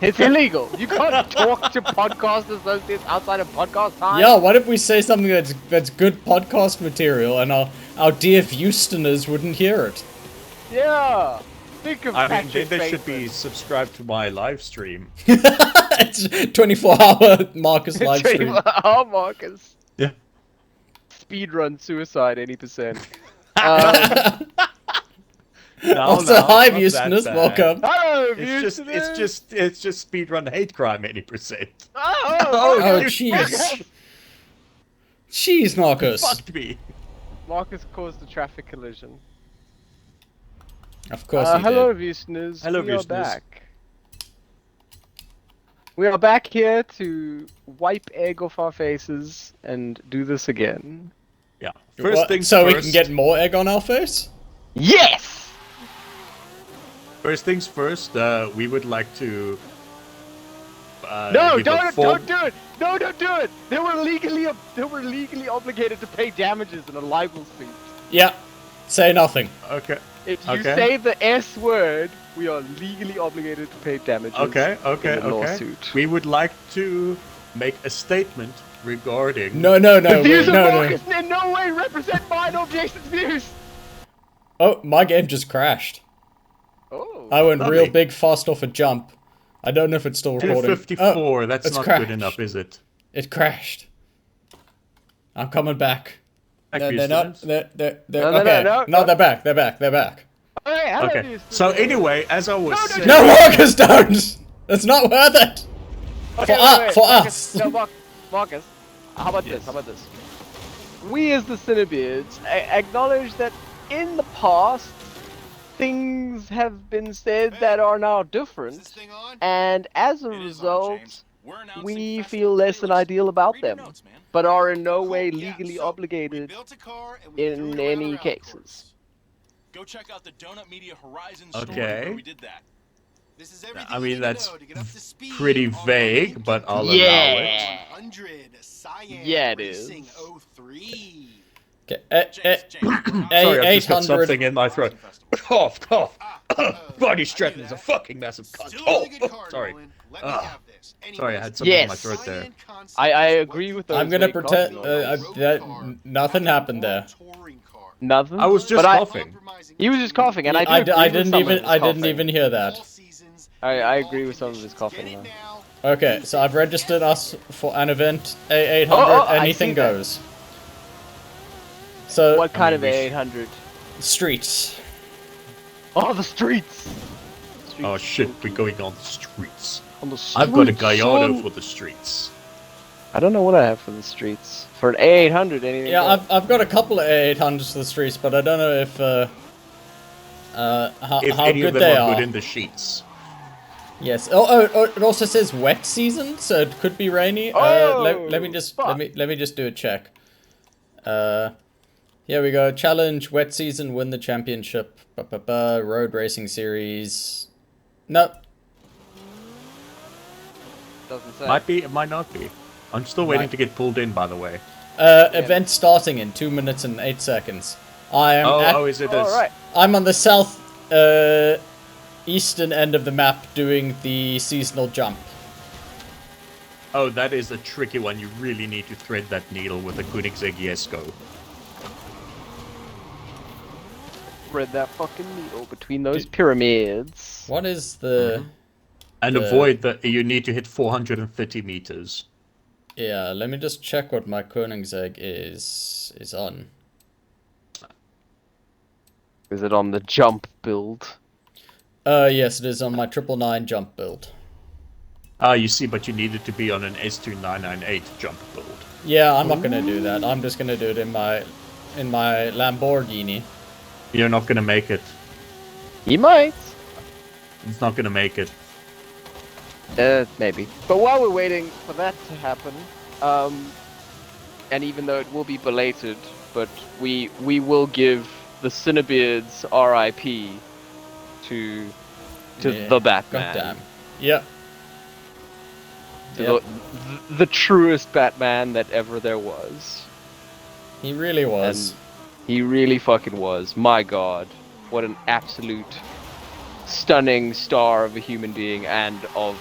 It's illegal. You can't talk to podcast associates outside of podcast time. Yeah, what if we say something that's good podcast material and our dear Houstoners wouldn't hear it? Yeah. Think of I mean, Patrick they should Bateman. be subscribed to my live stream. It's 24-hour Markus live stream. Oh, Marcus. Yeah. Speedrun suicide 80%. Also, hi Houstoners, welcome. Hello, It's just speedrun hate crime 80%. Oh, jeez. Jeez, Markus. Fuck me. Marcus caused a traffic collision. Of course he hello, did. listeners. Hello, we are listeners. back. We are back here to wipe egg off our faces and do this again. Yeah. What, Things so first. we can get more egg on our face? Yes! First things first, we would like to... No, give a don't full- do it! No, don't do it! They were legally obligated to pay damages in a libel suit. Yeah. Say nothing. Okay. If you Okay. say the S word, we are legally obligated to pay damages Okay, in a lawsuit. We would like to make a statement regarding... No, The wait, views of no. Marcus in no way represent mine or Jason's views! Oh, my game just crashed. Oh. I went Lovely. real big fast off a jump. I don't know if it's still recording. 254, Oh, that's it's not crashed. good enough, is it? It crashed. I'm coming back. Thank No, you, they're not. students. They're No, okay. no. They're back. They're back. Alright, hello, Okay, views. so anyway, as I was saying... No, Marcus, don't! It's not worth it! Okay, For Marcus, us! No, Marcus, how about Yes. this? How about this? We as the Cinebeards acknowledge that in the past, things have been said that are now different, and as a result, we feel less than ideal about them, but are in no way legally obligated in any cases. Go check out the Donut Media Horizon Okay. story where we did that. This is everything I mean, you need that's to know to get up to speed pretty on vague, but I'll allow it. Yeah. 100 Cyan Yeah, it Racing is. 03. Okay, Sorry, I just got 800. something in my throat. Cough. Body Stratton is a fucking massive cunt. Still Oh, really good card, sorry. Nolan. Let me Ah. have this. Sorry, I Anyways, had something in my Yes. throat there. Cyan concept I is agree what with the those. I'm gonna Wait, pretend coffee. that nothing happened there. touring car. Nothing. I was just But coughing. He was just coughing, and I I agree with didn't some of even his I didn't coughing. even hear that. All seasons, I all agree with some of his conditions. coughing, Get it though. now. Okay, so I've registered us for an event A800. I Anything see that. goes. So What kind mean, of we 800? streets. Oh, the streets! Oh shit, we're going on the streets. On the streets, I've got a Gallardo son. for the streets. I don't know what I have for the streets. For an A800, anything. Yeah, goes. I've got a couple of A800s for the streets, but I don't know if how If any good of they them are are. good in the sheets. Yes. Oh, it also says wet season, so it could be rainy. Let me just fuck. let me just do a check. Here we go. Challenge wet season, win the championship. Road racing series. No. Doesn't say. Might be, it might not be. I'm still waiting to get pulled in, by the way. Event starting in 2 minutes and 8 seconds. I am Is it? Alright. I'm on the south eastern end of the map doing the seasonal jump. Oh, that is a tricky one. You really need to thread that needle with a Koenigsegg Jesko. Thread that fucking needle between those pyramids. What is the And avoid that. You need to hit 430 meters. Yeah, let me just check what my Koenigsegg is on. Is it on the jump build? Yes, it is on my 999 jump build. Ah, you see, but you need it to be on an S2998 jump build. Yeah, I'm not gonna do that. I'm just gonna do it in my Lamborghini. You're not gonna make it. He might. It's not gonna make it. Maybe. But while we're waiting for that to happen, and even though it will be belated, but we will give the Cinebeards RIP to Yeah, the Batman. Goddamn. Yeah. To Yep. the truest Batman that ever there was. He really was. And he really fucking was. My god. What an absolute stunning star of a human being and of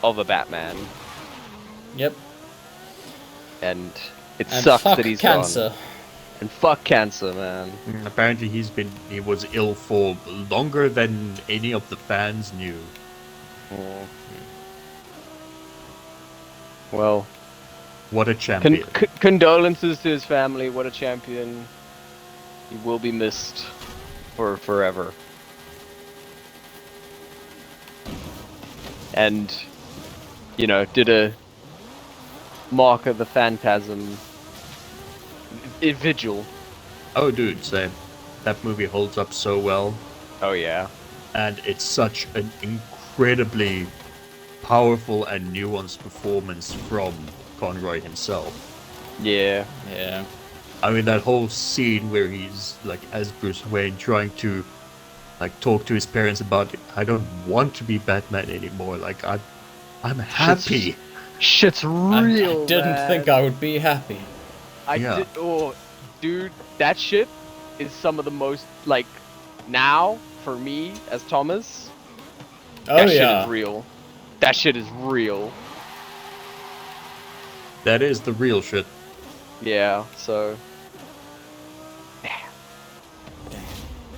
of a Batman, Yep. and it And sucks fuck that he's cancer. gone. And fuck cancer, man. Apparently he was ill for longer than any of the fans knew. Oh. Well, What a champion. condolences to his family. What a champion. He will be missed for forever. And, you know, did a Mark of the Phantasm vigil. Oh, dude, same. That movie holds up so well, Oh yeah. and it's such an incredibly powerful and nuanced performance from Conroy himself. Yeah. Yeah. I mean, that whole scene where he's like as Bruce Wayne trying to like talk to his parents about, I don't want to be Batman anymore. Like I'm happy. Shit's real. I didn't man. think I would be happy. Yeah. Oh, dude, that shit is some of the most like now for me as Thomas. Oh That shit yeah. is real. That shit is real. That is the real shit. Yeah. So.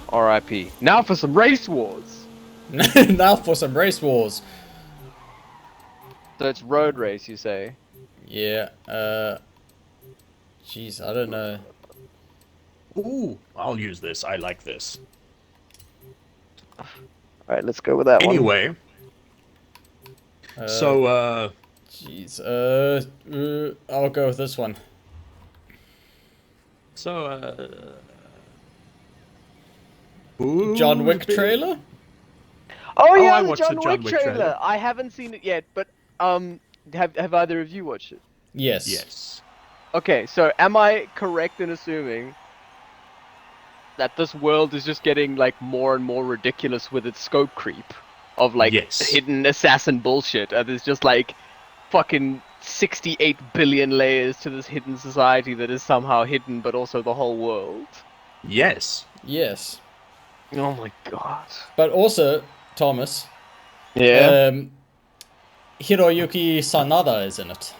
R.I.P. Now for some race wars. Now for some race wars. So it's road race, you say? Yeah. Jeez, I don't know. Ooh, I'll use this. I like this. All right, let's go with that one. Anyway, so Jeez. I'll go with this one. John Wick trailer? Oh yeah, I the watched the John Wick trailer. I haven't seen it yet, but have either of you watched it? Yes. Yes. Okay, so am I correct in assuming that this world is just getting like more and more ridiculous with its scope creep of like Yes. hidden assassin bullshit, and there's just like fucking 68 billion layers to this hidden society that is somehow hidden, but also the whole world. Yes. Yes. Oh my god. But also, Thomas, Yeah. Hiroyuki Sanada is in it.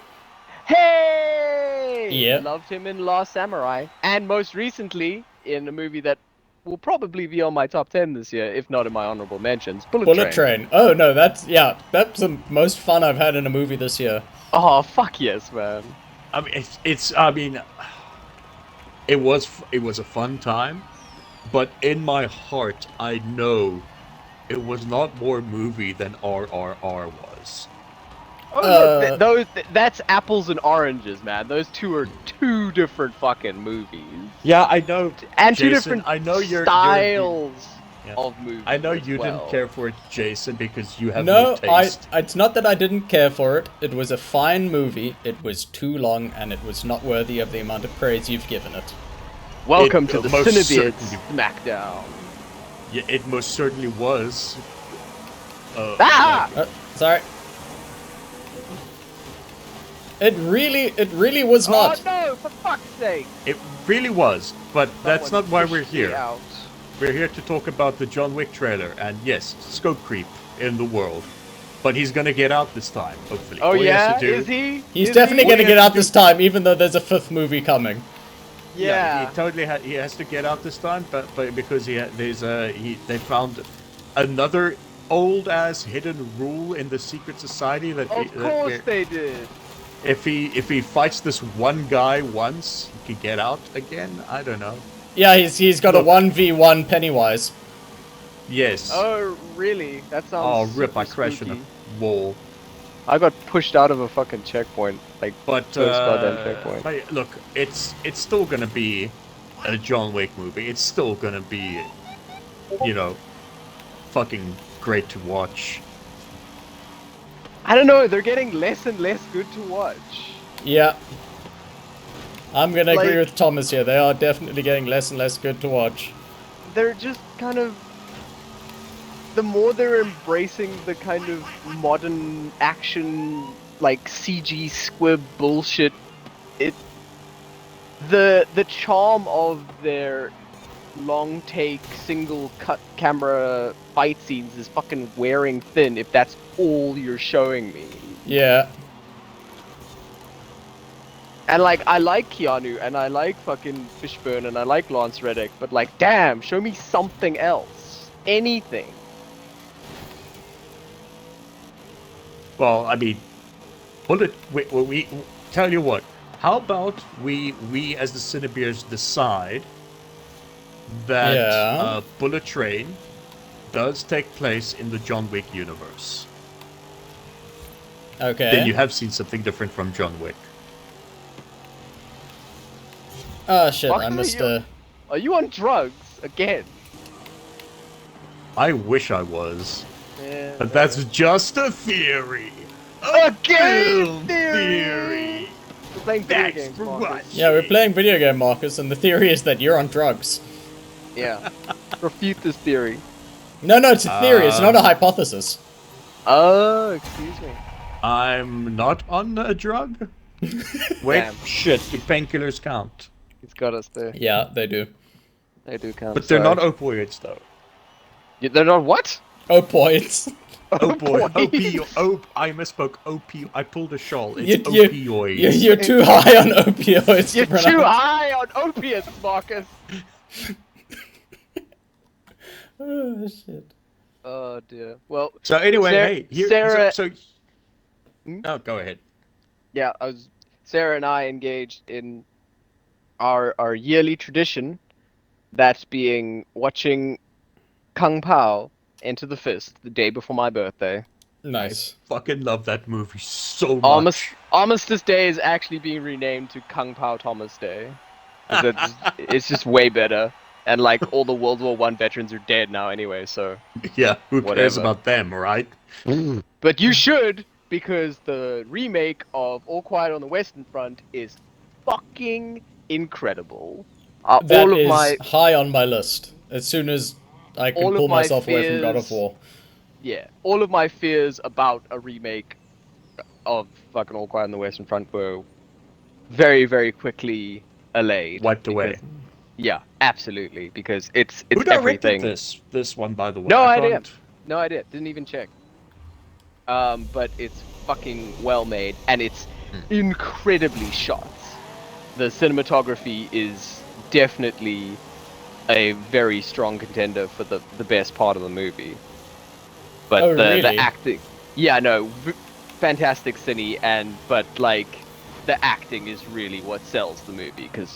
Hey! Yeah. Loved him in Last Samurai, and most recently in a movie that will probably be on my top 10 this year, if not in my honorable mentions. Bullet Train. Oh no, that's the most fun I've had in a movie this year. Oh fuck yes, man. I mean, I mean, it was a fun time, but in my heart, I know it was not more movie than RRR was. Oh, look, that's apples and oranges, man. Those two are two different fucking movies. Yeah, I know. And Jason, two different I know styles Yeah. of movies. I know as you well. didn't care for it, Jason, because you have no No, taste. it's not that I didn't care for it. It was a fine movie. It was too long, and it was not worthy of the amount of praise you've given it. Welcome It to the most Cinebeards certainly- Smackdown. Yeah, it most certainly was. Ah! Sorry. It really was Oh not. no, for fuck's sake. It really was, but that's Someone not why pushed we're me here. out. We're here to talk about the John Wick trailer, and yes, scope creep in the world. But he's gonna get out this time, hopefully. Oh All he has yeah, to do- is he? He's Is definitely he? gonna What get he has out to this time, even though there's a fifth movie coming. Yeah. he totally he has to get out this time, but because they found another old ass hidden rule in the secret society that Of course they did. if he fights this one guy once, he can get out again. I don't know. Yeah, he's got Look. a 1v1 Pennywise. Yes. Oh really? That Oh, sounds. rip! I super crashed in spooky. a wall. I got pushed out of a fucking checkpoint. Like, But first goddamn checkpoint. but look, it's still gonna be a John Wick movie. It's still gonna be, you know, fucking great to watch. I don't know. They're getting less and less good to watch. Yeah. I'm gonna agree Like- with Thomas here. They are definitely getting less and less good to watch. They're just kind of. The more they're embracing the kind of modern action, like CG squib bullshit, the charm of their long take, single cut camera fight scenes is fucking wearing thin if that's all you're showing me. Yeah. And like, I like Keanu, and I like fucking Fishburne, and I like Lance Reddick, but like, damn, show me something else. Anything. Well, I mean, we tell you what. How about we as the Cinebeers decide that Yeah. Bullet Train does take place in the John Wick universe? Okay. Then you have seen something different from John Wick. Oh shit, I Fuck, missed are you on drugs again? I wish I was, Yeah, but that's just a theory. a film game theory. We're playing video Thanks games, for Marcus. watching. Yeah, we're playing video game, Marcus, and the theory is that you're on drugs. Yeah. Refute this theory. No, it's a theory, it's not a hypothesis. Oh, excuse me. I'm not on a drug. Wait, Damn. shit, do painkillers count? He's got us there. Yeah, they do. They do count. But they're sorry. not opioids, though. They're not what? Opioids. Oh boy, Opioids. I misspoke. I pulled a shawl. It's You- opioids. You're too high on opioids. You're to too pronounce- high on opiates, Marcus. Oh shit. Oh dear. Well, So anyway, Sarah- hey, here, Sarah- so Hmm? oh, go ahead. yeah, Sarah and I engaged in our yearly tradition, that being watching Kung Pao Enter the Fist the day before my birthday. Nice. Fucking love that movie so much. Armistice Day is actually being renamed to Kung Pao Thomas Day. 'Cause it's just way better. And like all the World War I veterans are dead now anyway, so. Yeah, who cares Whatever. about them, right? But you should, because the remake of All Quiet on the Western Front is fucking incredible. That all of is my high on my list. As soon as I can All of pull my myself away from God of fears- War. all of my fears about a remake of fucking All Quiet on the Western Front were very, very quickly allayed. Wiped away. because- Yeah, absolutely, because it's Who directed everything. this one, by the way? No I idea. can't- No idea. Didn't even check. But it's fucking well made, and it's incredibly shot. The cinematography is definitely a very strong contender for the best part of the movie. But Oh, the really? acting, yeah, no, fantastic cine, but like the acting is really what sells the movie, because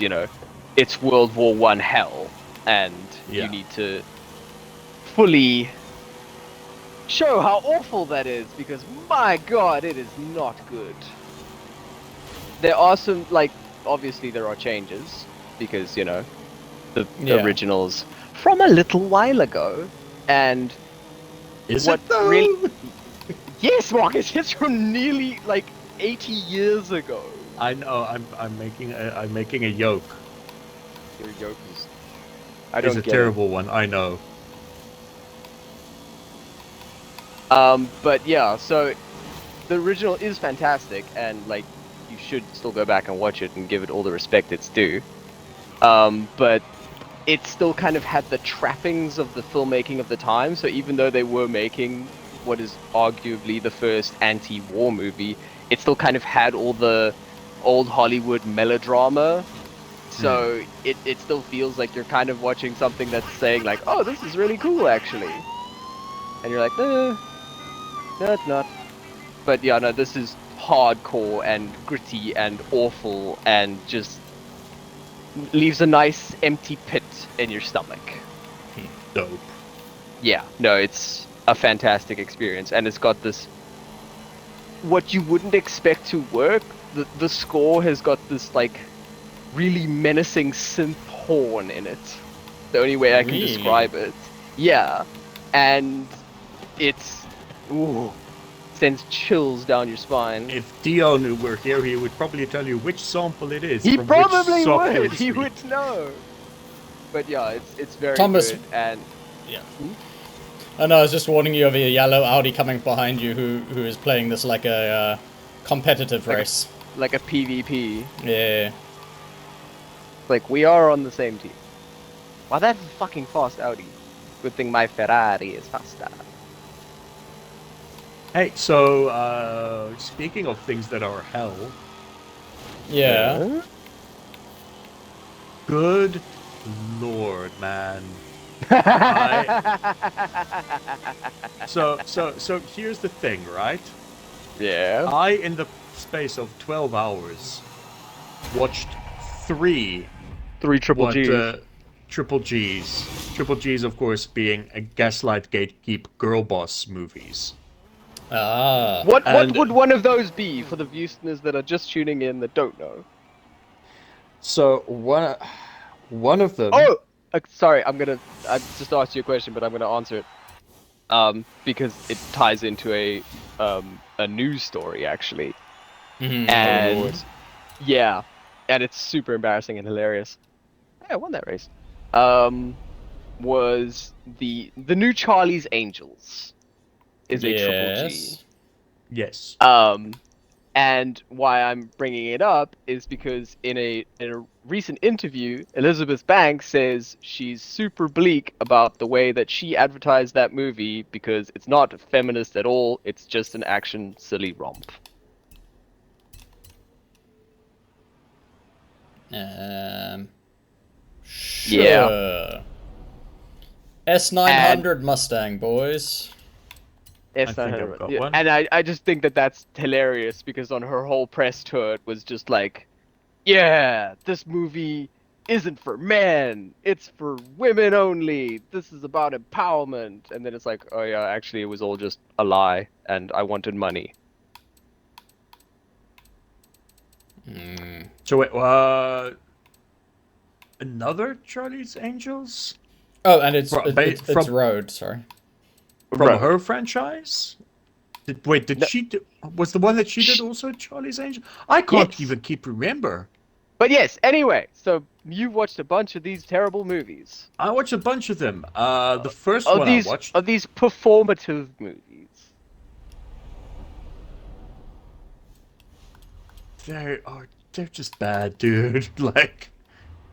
it's World War I hell, and Yeah. you need to fully show how awful that is, because my god, it is not good. There are some, like, obviously there are changes, because, the Yeah. originals from a little while ago, and Is what it though? really- yes, Marcus, it's from nearly, like, 80 years ago. I know. I'm making a yoke. Your yoke is... I don't It's a get terrible one. I know. it. But yeah, so the original is fantastic, and like you should still go back and watch it and give it all the respect it's due. But it still kind of had the trappings of the filmmaking of the time. So even though they were making what is arguably the first anti-war movie, it still kind of had all the old Hollywood melodrama. So it still feels like you're kind of watching something that's saying like, oh, this is really cool actually. And you're like, no, it's not. But yeah, no, this is hardcore and gritty and awful and just leaves a nice empty pit in your stomach. Dope. Yeah, no, it's a fantastic experience, and it's got this what you wouldn't expect to work. The score has got this like really menacing synth horn in it. The only way I can Really? describe it. Yeah, and it's sends chills down your spine. If Dion were here, he would probably tell you which sample it is. He from probably which soft would. drink He suite. would know. But yeah, it's very Thomas- good, and Yeah. I know, I was just warning you of a yellow Audi coming behind you who is playing this like a competitive Like a- race. like a PvP. Yeah. Like we are on the same team. Wow, that's a fucking fast Audi. Good thing my Ferrari is faster. Hey, so speaking of things that are hell, Yeah. good lord, man. So here's the thing, right? Yeah. I, in the space of 12 hours, watched three Three triple G's. triple G's. Triple G's, of course, being a Gaslight Gatekeep Girl Boss movies. Ah. What And would one of those be for the listeners that are just tuning in that don't know? so one of them. Oh, sorry. I just asked you a question, but I'm gonna answer it. Because it ties into a news story actually, Mhm. and Oh, Lord. yeah, and it's super embarrassing and hilarious. Hey, I won that race. Was the new Charlie's Angels is a triple G. Yes. Yes. And why I'm bringing it up is because in a recent interview, Elizabeth Banks says she's super bleak about the way that she advertised that movie because it's not feminist at all. It's just an action silly romp. Sure. Yeah. S900 Mustang, boys. I think I've got Yeah, one. and I just think that that's hilarious because on her whole press tour it was just like, yeah, this movie isn't for men, it's for women only. This is about empowerment. And then it's like, oh yeah, actually it was all just a lie and I wanted money. So wait, another Charlie's Angels Oh, and it's from it's Road. Sorry. Road. her franchise. Did No, she do, was the one that she did also Charlie's Angel? I can't yes. even keep remember. But yes, anyway, so you've watched a bunch of these terrible movies. I watched a bunch of them. The first one I watched. Of these performative movies. They're just bad, dude. Like,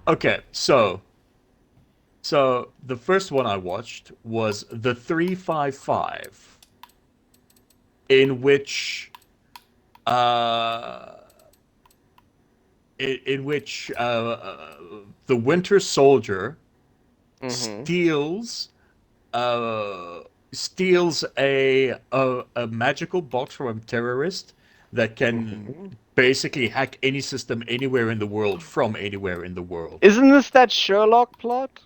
okay, so the first one I watched was the 355, in which uh the Winter Soldier Mm-hmm. steals uh steals a magical box from a terrorist that can Mm-hmm. basically hack any system anywhere in the world from anywhere in the world. Isn't this that Sherlock plot?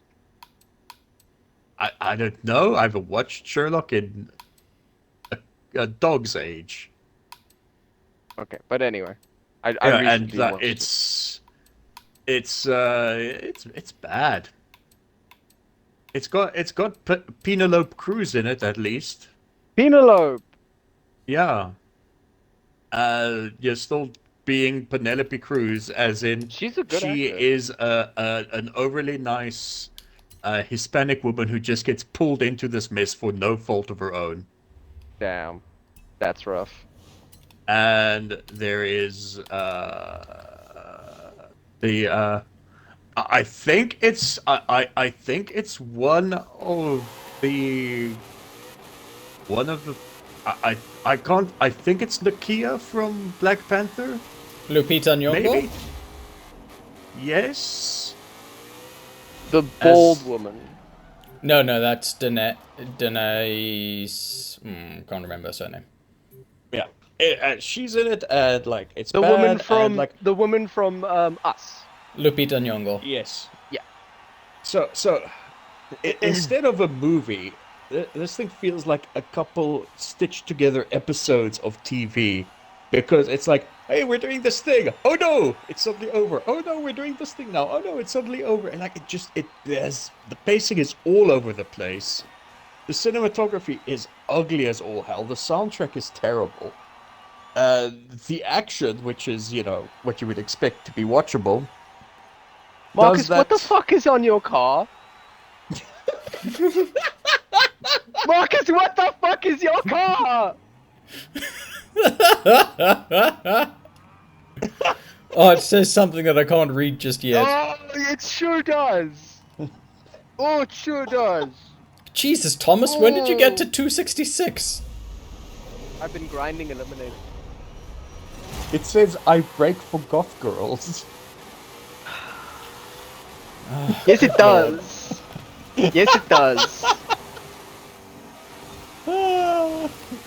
I don't know. I haven't watched Sherlock in a dog's age. Okay, but anyway, I Yeah, and recently watched it. it's bad. It's got Penelope Cruz in it at least. Penelope. Yeah. You're still being Penelope Cruz, as in She's a good she actor. is an overly nice Hispanic woman who just gets pulled into this mess for no fault of her own. Damn, that's rough. And there is the I think I think it's the one of the I can't I think it's Nakia from Black Panther, Lupita Nyong'o. maybe. Yes. The bald As woman. No, that's Denise. Can't remember her surname. yeah, she's in it, and like it's The woman bad, and from like Us. Lupita Nyong'o. yes. Yeah. So instead of a movie, this thing feels like a couple stitched together episodes of TV, because it's like, hey, we're doing this thing. Oh no, it's suddenly over. Oh no, we're doing this thing now. Oh no, it's suddenly over. And like there's the pacing is all over the place. The cinematography is ugly as all hell. The soundtrack is terrible. The action, which is, what you would expect to be watchable, does Marcus, what the that. fuck is on your car? Marcus, what the fuck is your car? Oh, it says something that I can't read just yet. Oh, it sure does. Oh, it sure does. Jesus, Thomas, when did you get to 266? I've been grinding eliminator. It says I break for goth girls. Yes, it does. Yes, it does.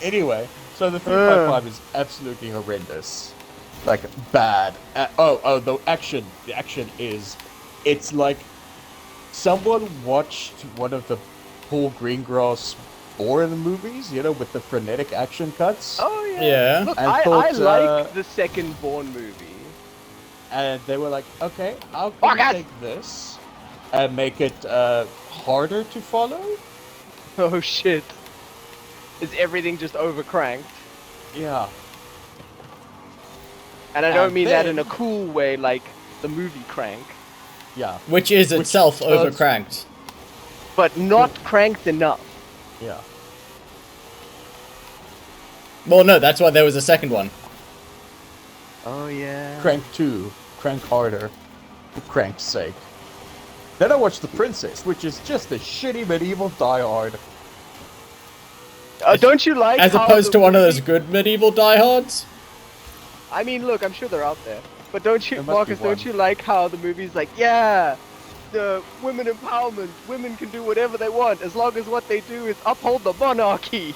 Anyway, so the 355 is absolutely horrendous. Like, bad. The action. The action is... It's like... Someone watched one of the Paul Greengrass Bourne movies, you know, with the frenetic action cuts. Oh yeah. Yeah. Look, And I thought, like the second Bourne movie. And they were like, okay, how Oh, can we God. take this and make it harder to follow? Oh shit. Is everything just overcranked? Yeah. And I don't And mean that then- in a cool way, like the movie Crank, Yeah. Which is itself turns- overcranked. but not cranked enough. Yeah. Well, no, that's why there was a second one. Oh yeah. Crank 2. Crank harder. For crank's sake. Then I watched The Princess, which is just a shitty medieval Die Hard. Don't you like? As how opposed the to one of those movie- good medieval diehards? I mean, look, I'm sure they're out there. But don't you, There must be Marcus? Don't one. you like how the movie's like, yeah, the women empowerment, women can do whatever they want as long as what they do is uphold the monarchy.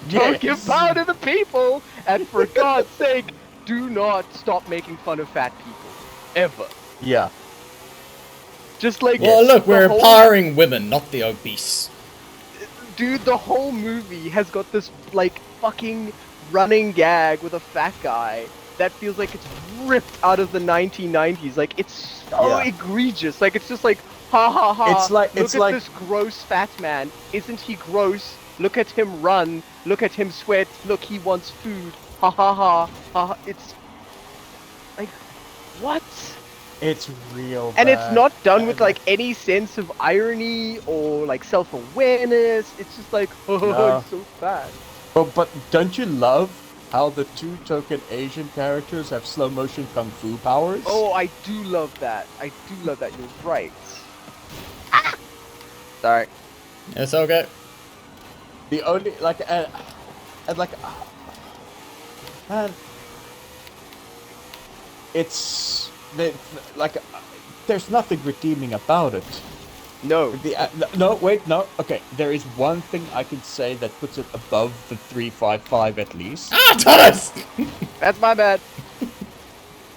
Don't give Yes. power to the people, and for God's sake, do not stop making fun of fat people, ever. Yeah. Just like Well, look, the we're whole- empowering women, not the obese. Dude, the whole movie has got this like fucking running gag with a fat guy that feels like it's ripped out of the 1990s. Like it's so Yeah. egregious. Like it's just like ha ha ha. It's like- look it's at like- this gross fat man. Isn't he gross? Look at him run. Look at him sweat. Look, he wants food. Ha ha ha ha. Ha. It's like what? It's real And it's bad. not done with And- like any sense of irony or like self-awareness. It's just like, oh, No. it's so fat. But don't you love how the two token Asian characters have slow motion kung fu powers? Oh, I do love that. I do love that. You're right. Ah! Sorry. It's okay. The only like and like man, it's like there's nothing redeeming about it. No. No, wait, no. Okay, there is one thing I can say that puts it above the 355 at least, Ah, Thomas! That's my bad.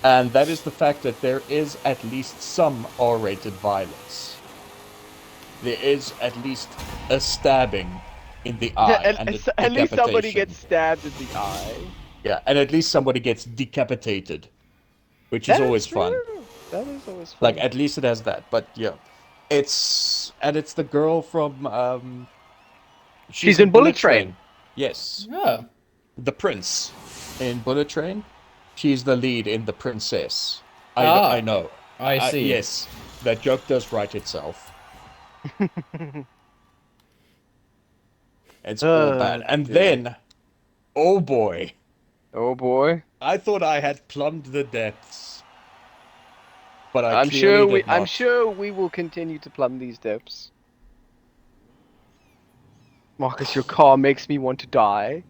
and that is the fact that there is at least some R-rated violence. There is at least a stabbing in the eye and a At least somebody decapitation. gets stabbed in the eye. Yeah, and at least somebody gets decapitated, which is always fun. true. That is always fun. Like at least it has that. But yeah, it's the girl from She's in Bullet Train. Yes, Oh. the prince in Bullet Train. She's the lead in The Princess. Ah, I know. I see. Yes, that joke does write itself. It's all bad. And dear. then, oh boy, Oh boy. I thought I had plumbed the depths, but I'm sure we will continue to plumb these depths. Marcus, your car makes me want to die.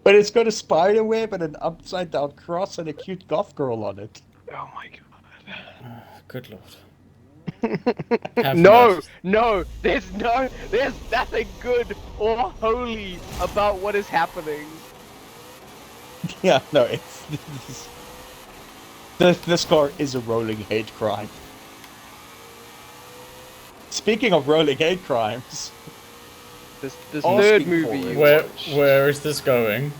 But it's got a spider web and an upside down cross and a cute goth girl on it. Oh my god. Good lord. Have No, mercy. no, there's nothing good or holy about what is happening. Yeah, no, this car is a rolling hate crime. Speaking of rolling hate crimes, This Asking third for movie it. you Where watched. where is this going?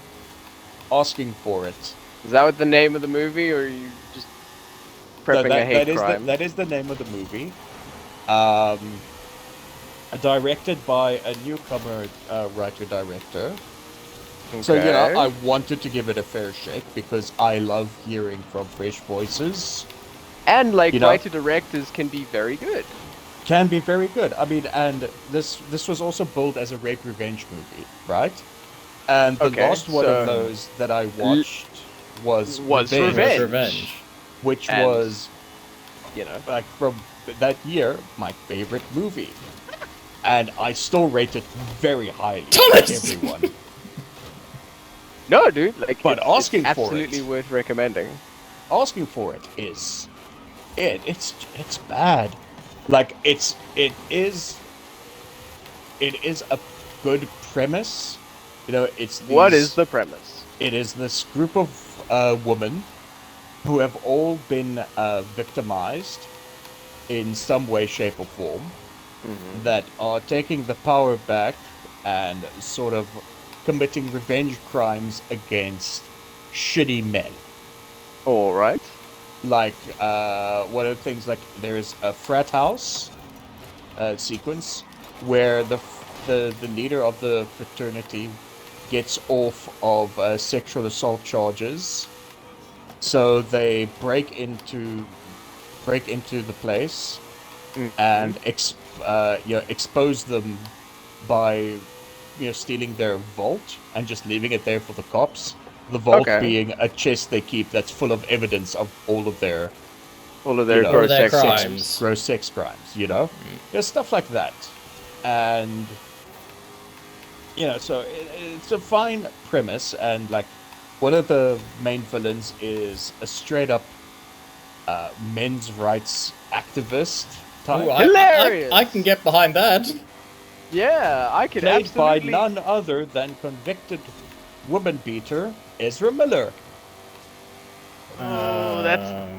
asking for it. Is that what the name of the movie, or are you just prepping a hate crime? That is the name of the movie. Directed by a newcomer writer-director. So, you know, I wanted to give it a fair shake because I love hearing from fresh voices. And like you know- writer-directors can be very good. Can be very good. I mean, and this was also billed as a rape revenge movie, right? And the Okay, last one so- of those that I watched was Was Revenge, Revenge. Revenge. which And- was You know. like from that year my favorite movie, and I still rate it very highly. Thomas! Everyone. No, dude. Like, But it's asking for absolutely it. worth recommending. Asking for it is it's bad. Like it is a good premise. You know, it's these. What is the premise? It is this group of women who have all been victimized in some way, shape, or form, that are taking the power back and sort of committing revenge crimes against shitty men. All right. Like, one of the things, like, there's a frat house sequence where the leader of the fraternity gets off of sexual assault charges, so they break into the place and expose them by stealing their vault and just leaving it there for the cops. The vault being a chest they keep that's full of evidence of all of their gross their sex crimes. gross sex crimes, There's stuff like that. And so it's a fine premise, and like one of the main villains is a straight up men's rights activist type. Ooh, Hilarious! I can get behind that. Yeah, I could Played absolutely. by none other than convicted woman beater Ezra Miller. That's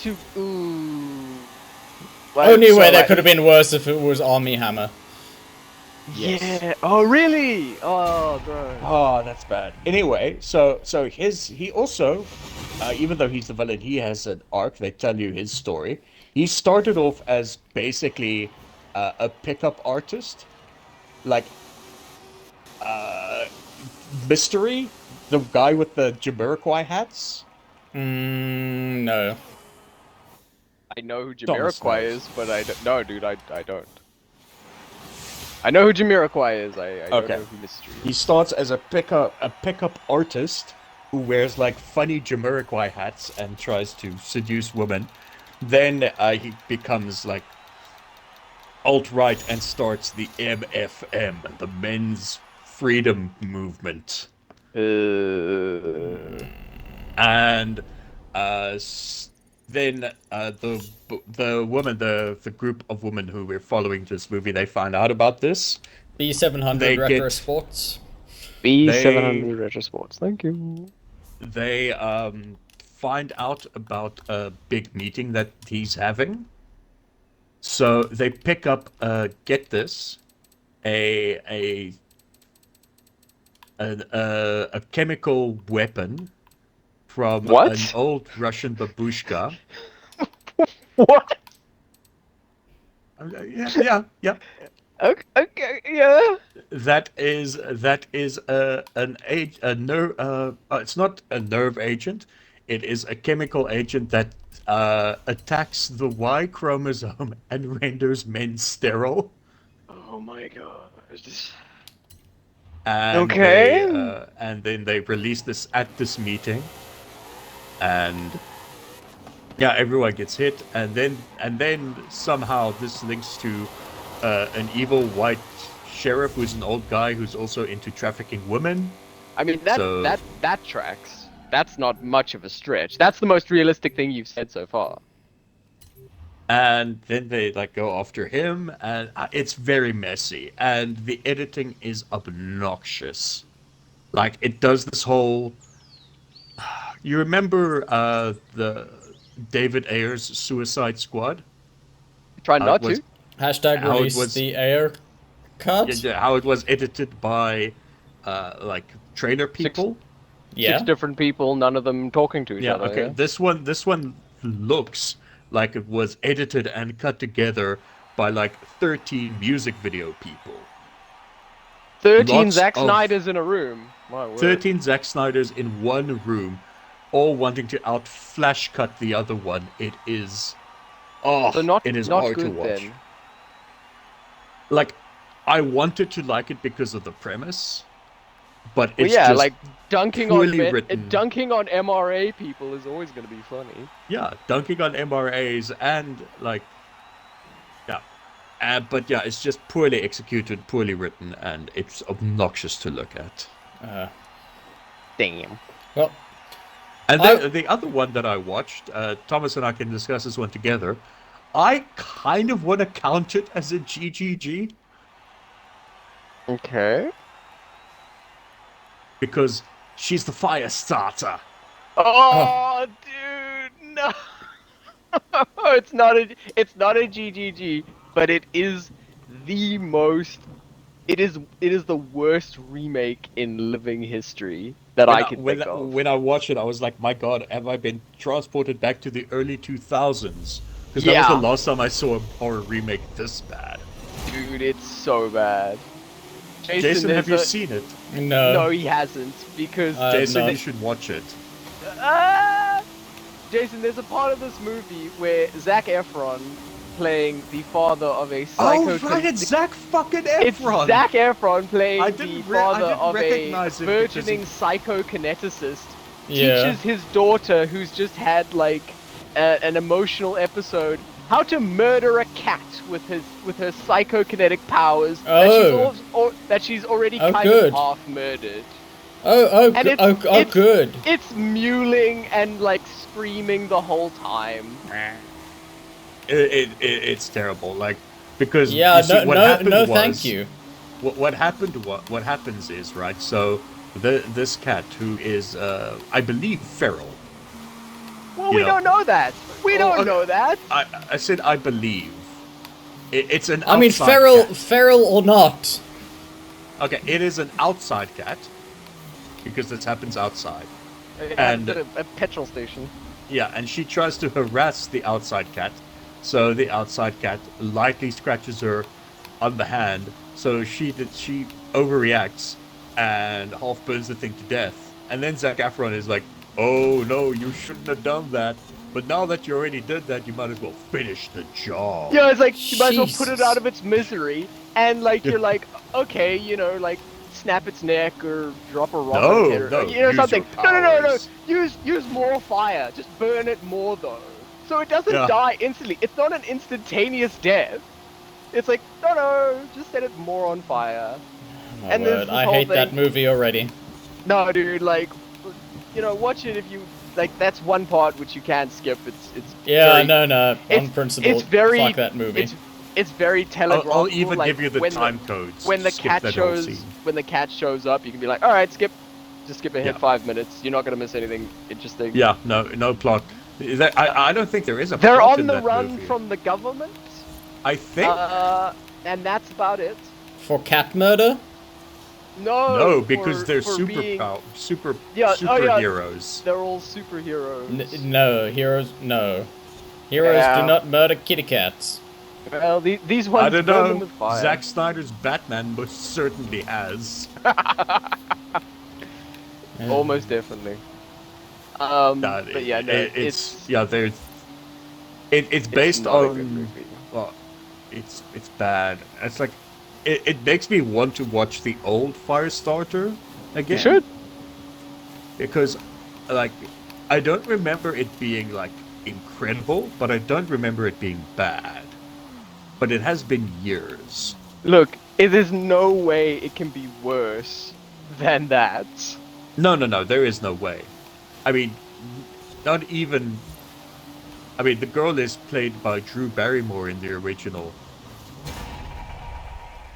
too. Ooh. Only way that could have been worse if it was Army Hammer. Yes. Yeah. Oh, really? Oh, gross. Oh, that's bad. Anyway, so he also, even though he's the villain, he has an arc. They tell you his story. He started off as basically a pickup artist, like Mystery, the guy with the Jamiroquai hats. No. I know who Thomas Jamiroquai knows. is, but I don't. No, dude, I don't. I know who Jamiroquai is. I don't know who Mystery is. He starts as a pickup artist who wears like funny Jamiroquai hats and tries to seduce women. Then he becomes like alt-right and starts the MFM, the Men's Freedom Movement. And then the woman, the group of women who we're following this movie, they find out about this. B700 Retro Sports. B700 Retro Sports. Thank you. They find out about a big meeting that he's having. So they pick up, get this, a chemical weapon from an old Russian babushka. What? Yeah. Okay, yeah. That is a nerve. It's not a nerve agent. It is a chemical agent that attacks the Y chromosome and renders men sterile. Oh my god. And and then they release this at this meeting, and yeah, everyone gets hit, and then somehow this links to an evil white sheriff who's an old guy who's also into trafficking women. I mean, that tracks. That's not much of a stretch. That's the most realistic thing you've said so far. And then they like go after him, and it's very messy, and the editing is obnoxious. Like it does this whole. You remember the David Ayer's Suicide Squad? Try not to. Hashtag release the Ayer cut. Yeah, how it was edited by like trailer people. Six different people, none of them talking to each other. Okay. Yeah? This one looks like it was edited and cut together by like 13 music video people. 13 Zack Snyders in a room. My word. 13 Zack Snyders in one room, all wanting to out flash cut the other one. It is, it is hard to watch. Then. Like, I wanted to like it because of the premise, but Well, it's yeah, just like poorly written. dunking on MRA people is always going to be funny. Yeah, dunking on MRAs and like, yeah, but yeah, it's just poorly executed, poorly written, and it's obnoxious to look at. Damn. Well, And I- then the other one that I watched, Thomas and I can discuss this one together. I kind of want to count it as a GGG Okay. because she's the fire starter. Oh, dude, no. It's not a GGG, but it is the worst remake in living history that When I I, can when, think of. when I watched it, I was like, my God, have I been transported back to the early 2000s? Because that was the Yeah, last time I saw a horror remake this bad. dude, it's so bad. Jason, have you there's seen it? No, he hasn't because Jason, not. you should watch it. Ah! Jason, there's a part of this movie where Zac Efron playing the father of a psycho. Oh, right, it's Zac fucking Efron! It's Zac Efron playing I the didn't father of a recognize him because burgeoning he- psychokineticist. Yeah. Teaches his daughter, who's just had like an emotional episode, how to murder a cat with her psychokinetic powers Oh. that she's already Oh, kind good. of half murdered. And Oh, good. It's mewling and like screaming the whole time. It's terrible, like, because Yeah, you see, what happened no, was, thank you. What happens is, right, so this cat who is, I believe, feral. Well, You we know. don't know that. We Oh, don't okay. know that. I said I believe. It's an I mean, outside cat. feral or not. Okay, it is an outside cat, because this happens outside. And a petrol station. Yeah, and she tries to harass the outside cat. So the outside cat lightly scratches her on the hand. So she overreacts and half burns the thing to death. And then Zac Efron is like, "Oh no, you shouldn't have done that. But now that you already did that, you might as well finish the job." Yeah, it's like you might as well put it Jesus. out of its misery, and like you're like, okay, like snap its neck or drop a rock on its head, or No, use something. your No. powers. Use more fire. Just burn it more though, so it doesn't Yeah. die instantly. It's not an instantaneous death. It's like no, just set it more on fire. My And there's word, this I whole hate thing- that movie already. No, dude, like, watch it if you like. That's one part which you can't skip. It's Yeah, very, no, on it's- principle, it's very fuck that movie. It's very telegraphical. I'll even like, give you the when time codes. when to the skip cat that whole shows scene. when the cat shows up, you can be like, all right, just skip ahead Yeah. 5 minutes. You're not gonna miss anything interesting. Yeah, no plot. I don't think there is a They're plot on in the that run movie. from the government, I think and that's about it. For cat murder? no, because they're for being- Yeah, oh, yeah. superheroes. They're all superheroes. No, heroes, no. Heroes Yeah. do not murder kitty cats. Well, these ones I don't burn them know. with fire. Zack Snyder's Batman most certainly has. Almost definitely. But yeah, no, it's it's based not a good on movie. well, it's bad. It's like it makes me want to watch the old Firestarter again. You should. Because like I don't remember it being like incredible, but I don't remember it being bad. But it has been years. Look, there's no way it can be worse than that. No, there is no way. I mean, not even. I mean, the girl is played by Drew Barrymore in the original.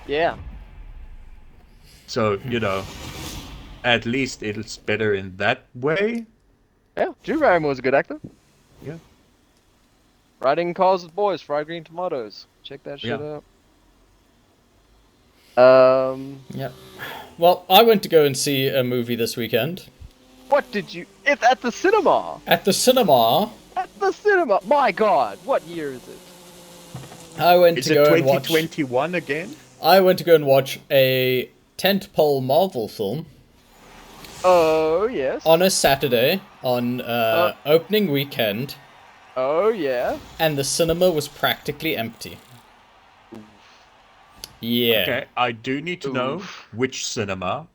Yeah. So, at least it's better in that way. Yeah, Drew Barrymore's a good actor. Yeah. Riding Cars with Boys, Fried Green Tomatoes. Check that shit Yeah. out. Yeah. Well, I went to go and see a movie this weekend. What did you... It's at the cinema! At the cinema, At the cinema! My god, what year is it? I went Is to it go and watch... 2021 again? I went to go and watch a tentpole Marvel film Oh, yes. on a Saturday on opening weekend, Oh, yeah. and the cinema was practically empty. Yeah. Okay, I do need to know Oof. which cinema.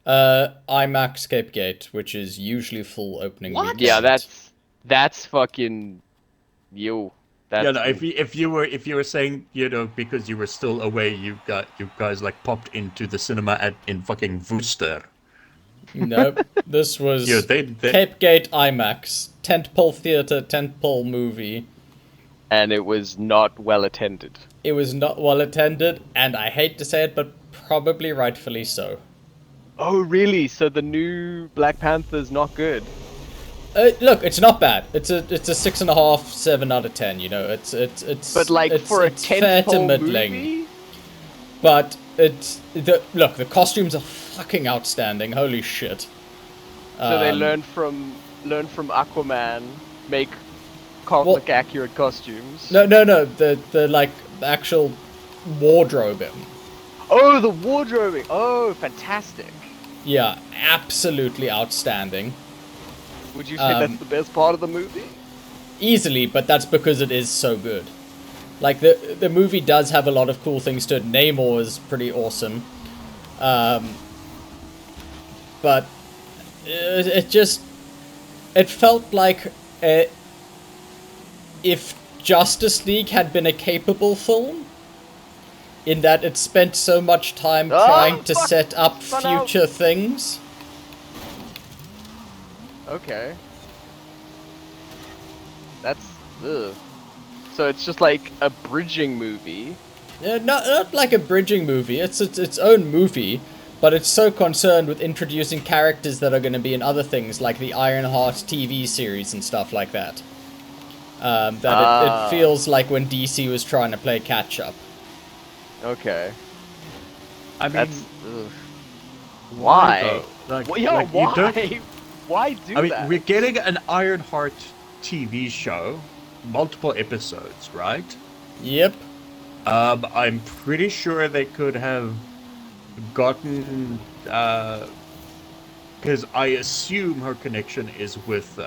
IMAX Cape Gate, which is usually full opening What? weekend. Yeah, that's fucking yo. That's Yeah, no, cool. if you were saying, because you were still away, you guys like popped into the cinema in fucking Worcester. Nope. This Yeah, was they Cape Gate IMAX. Tentpole theater, tentpole movie. And it was not well attended. It was not well attended, and I hate to say it, but probably rightfully so. Oh, really? So the new Black Panther's not good? Look, it's not bad. It's a 6.5, 7 out of 10. You know, it's But like it's, for a it's fair to tentpole middling. movie? But the costumes are fucking outstanding. Holy shit. So they learn from Aquaman, make conflict accurate costumes. No, the like actual wardrobing. Oh, the wardrobing. Oh, fantastic. Yeah, absolutely outstanding. Would you say that's the best part of the movie? Easily, but that's because it is so good. Like the movie does have a lot of cool things to it. Namor is pretty awesome. But it felt like if Justice League had been a capable film, in that it spent so much time trying to set up future things. Okay. That's ugh. So it's just like a bridging movie. Not like a bridging movie. It's its own movie, but it's so concerned with introducing characters that are going to be in other things, like the Ironheart TV series and stuff like that. It feels like when DC was trying to play catch up. Okay. I mean, That's why? though? Like, Well, yeah, like, you don't- why? Why do I mean, that? we're getting an Ironheart TV show, multiple episodes, right? Yep. I'm pretty sure they could have gotten, because I assume her connection is with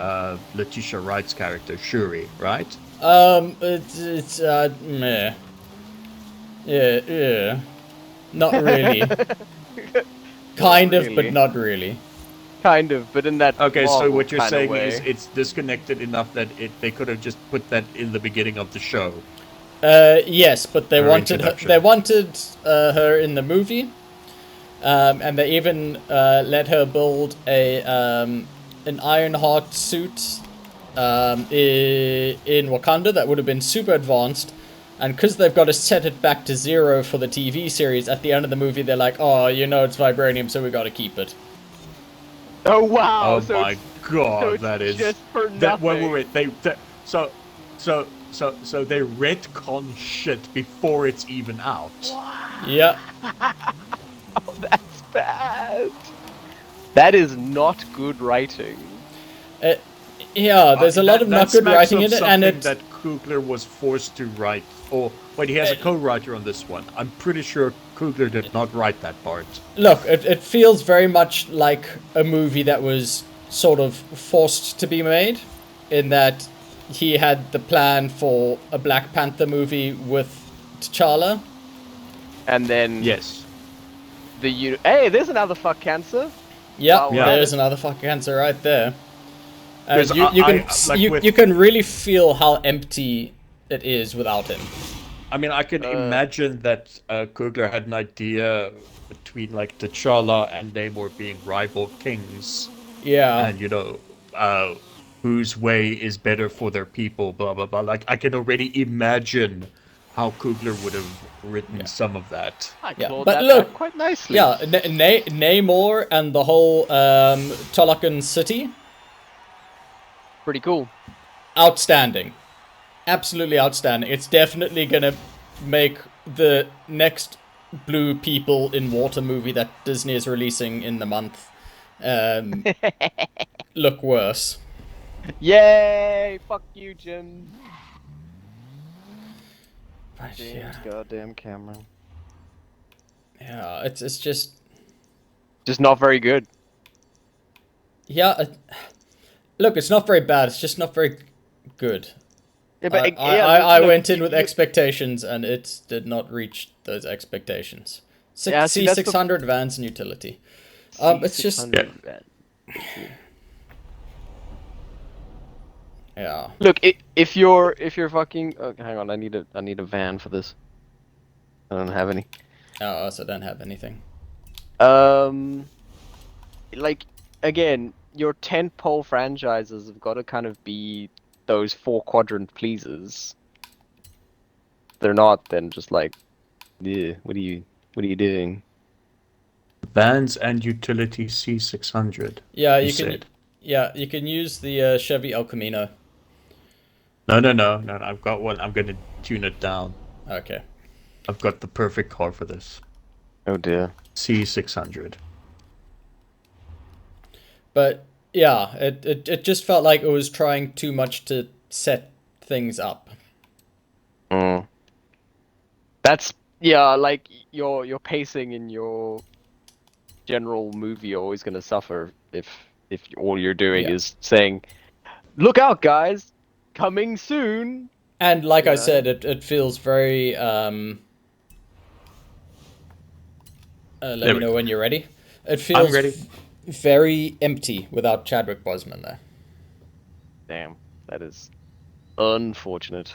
Letitia Wright's character Shuri, right? It's meh. Yeah. Not really. Kind of, but really. not really. Kind of, but in that. Okay, so Marvel what you're kinda saying way. is it's disconnected enough that they could have just put that in the beginning of the show. Yes, but they Her wanted her, introduction. they wanted her in the movie, and they even let her build an Ironheart suit in Wakanda that would have been super advanced. And because they've got to set it back to 0 for the TV series, at the end of the movie they're like, oh, it's vibranium, so we got to keep it. Oh wow! Oh so my it's, god, so it's that is just for that. nothing. Wait. So they retcon shit before it's even out. Yeah. Oh, that's bad. That is not good writing. Yeah, there's a lot of not good smacks writing of in it, and something it's... that Coogler was forced to write. Or wait, he has a co-writer on this one. I'm pretty sure Coogler did not write that part. Look, it feels very much like a movie that was sort of forced to be made, in that he had the plan for a Black Panther movie with T'Challa. And then Yes. Hey, there's another fuck cancer. Yep, Yeah. there's another fucking answer right there. And 'Cause you can really feel how empty it is without him. I mean, I can imagine that Coogler had an idea between like T'Challa and Namor being rival kings, Yeah. and whose way is better for their people, blah blah blah. Like I can already imagine how Coogler would have written some of that. I Yeah, clawed but that look, back quite nicely. Yeah, Namor and the whole Tolakan city, Pretty cool. outstanding. Absolutely outstanding. It's definitely gonna make the next Blue People in Water movie that Disney is releasing in the month look worse. Yay! Fuck you, Jim. But James yeah, goddamn Cameron. yeah, it's just Just not very good. yeah. Look, it's not very bad. It's just not very good. Yeah, but I look, went in with you- expectations, and it did not reach those expectations. Yeah, see, that's the- C600 Vans and utility. It's just C600 van. Let's see. yeah. Look, if you're fucking hang on, I need a van for this. I don't have any. Oh, I also don't have anything. Like again, your tentpole franchises have got to kind of be those 4-quadrant pleasers. They're not then just like, yeah, what are you doing? Vans and utility C600. Yeah, you you can. said. Yeah, you can use the Chevy El Camino. No. I've got one. I'm gonna tune it down. Okay. I've got the perfect car for this. Oh dear. C600. But yeah, it just felt like it was trying too much to set things up. Mm. That's yeah, like your pacing in your general movie are always gonna suffer if all you're doing Yeah. is saying, "Look out, guys, coming soon." And like You I know? said, it feels very let There me we know go. when you're ready. It I'm feels ready. very empty without Chadwick Boseman there. Damn, that is unfortunate.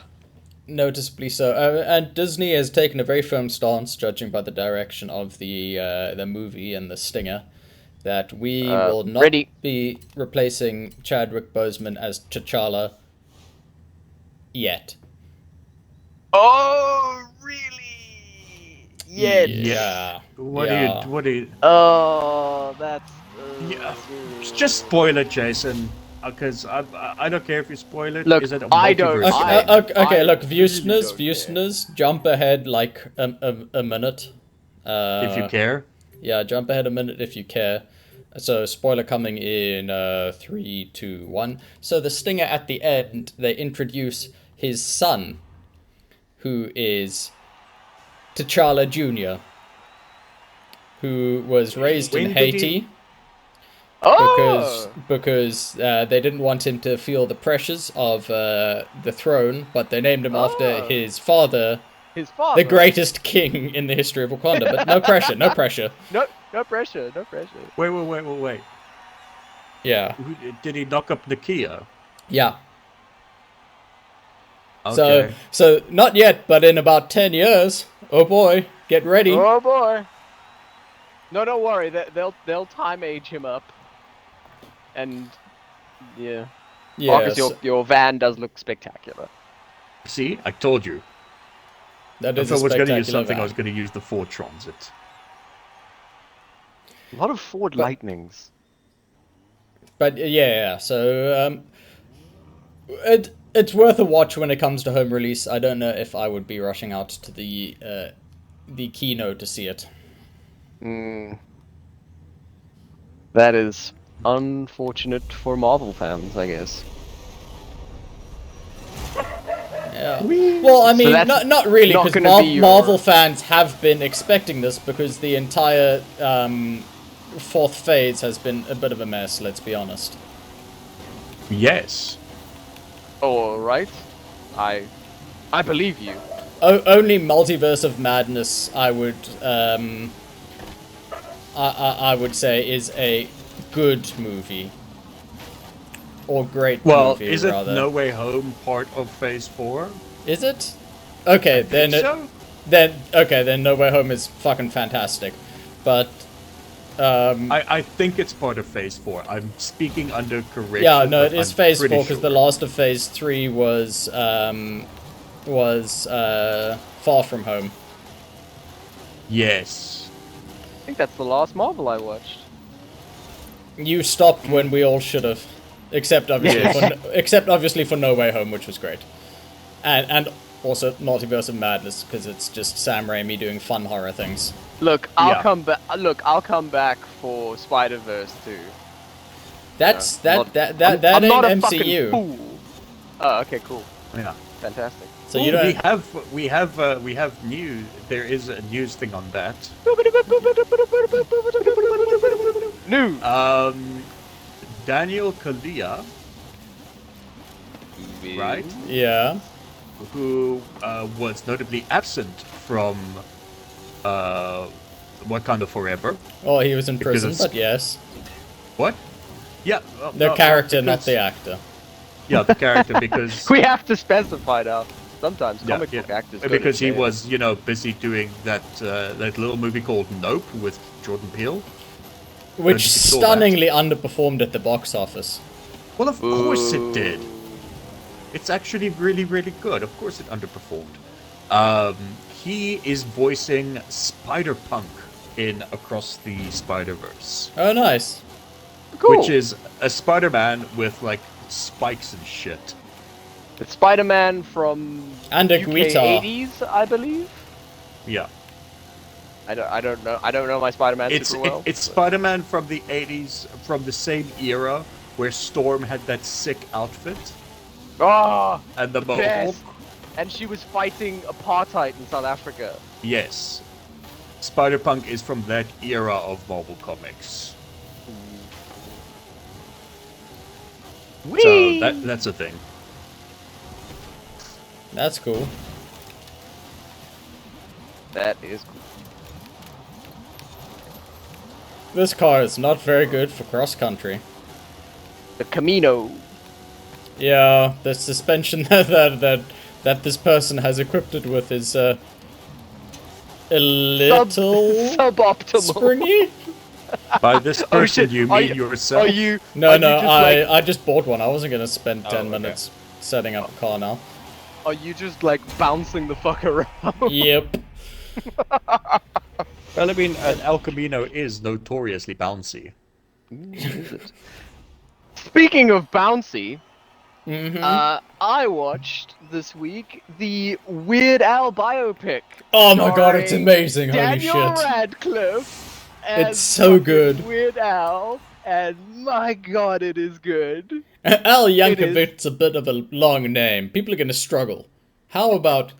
Noticeably so. And Disney has taken a very firm stance, judging by the direction of the movie and the stinger, that we will not Ready. be replacing Chadwick Boseman as T'Challa yet. Oh, really? Yet. Yeah. What yeah. do you? Oh, that's. Yeah. Just spoil it, Jason. Because I don't care if you spoil it. Look, Is it a I don't- multiverse? Okay, look, really Viewsners, jump ahead like a minute. If you care. Yeah, jump ahead a minute if you care. So, spoiler coming in 3, 2, 1. So, the stinger at the end, they introduce his son, who is T'Challa Jr., who was raised in When did Haiti. he- Because they didn't want him to feel the pressures of the throne, but they named him after Oh. his father, His father. the greatest king in the history of Wakanda. But no pressure, no pressure. No pressure, no pressure. Wait. Yeah, Did he knock up Nakia? yeah. Okay. So not yet, but in about 10 years. Oh boy, get ready. Oh boy. No, don't worry. They'll time age him up. And yeah. Markus, Yes, your van does look spectacular. See, I told you. that If is I a was going to use spectacular something, I van. was going to use the Ford Transit. A lot of Ford Lightnings. But yeah. So it's worth a watch when it comes to home release. I don't know if I would be rushing out to the keynote to see it. That is unfortunate for Marvel fans, I guess. Yeah. Well, I mean, that's not really, not because gonna be your- Marvel fans have been expecting this because the entire fourth phase has been a bit of a mess. Let's be honest. Yes. All right. I believe you. Only Multiverse of Madness, I would I would say, is a good movie. Or great Well, movie, is it rather. No Way Home part of Phase 4? Is it? Okay, then so? then No Way Home is fucking fantastic. But I think it's part of Phase 4. I'm speaking under correction. yeah, no, but it is I'm Phase 4 pretty because sure. the last of Phase 3 was Far From Home. Yes. I think that's the last Marvel I watched. You stopped when we all should have, except obviously Yes. for No Way Home, which was great, and also Multiverse of Madness because it's just Sam Raimi doing fun horror things. Look, I'll Yeah. come back. Look, I'll come back for Spider-Verse too. That's I'm that not ain't a fucking MCU. fool. Oh, okay, cool, Yeah. fantastic. So you don't. We have news. There is a news thing on that. News. Daniel Kaluuya, right? Yeah. Who was notably absent from Wakanda Forever. Oh, he was in Because prison, it's- but yes. What? Yeah. The character, not the actor. Yeah, the character, because We have to specify now. Sometimes yeah, comic book actors go because to he jail. was, busy doing that little movie called Nope with Jordan Peele. Which you saw that. stunningly underperformed at the box office. Well, of course it did. Boo. It's actually really, really good. Of course it underperformed. He is voicing Spider-Punk in Across the Spider-Verse. Oh, nice. Cool. Which is a Spider-Man with, like, spikes and shit. It's Spider-Man from And a UK guitar. 80s, I believe. Yeah. I don't know. I don't know my Spider-Man super well. It's Spider-Man from the 80s, from the same era where Storm had that sick outfit. Oh, And the mohawk. best. And she was fighting apartheid in South Africa. Yes. Spider-Punk is from that era of Marvel Comics. Whee! So that's a thing. That's cool. That is cool. This car is not very good for cross-country. The Camino. Yeah, the suspension that this person has equipped it with is a little Suboptimal. springy. By this Oh, person, shit. you Are mean yourself? Are you? No, are no, you just like, I just bought one. I wasn't gonna spend 10 okay. minutes setting up a car now. Are you just like bouncing the fuck around? Yep. Well, I mean, El Camino is notoriously bouncy. Speaking of bouncy, Mm-hmm. I watched this week the Weird Al biopic. Oh my god, it's starring amazing! Holy Daniel shit! Radcliffe as It's so fucking good. Weird Al, and my god, it is good. Al is. Yankovic's a bit of a long name. People are gonna struggle. How about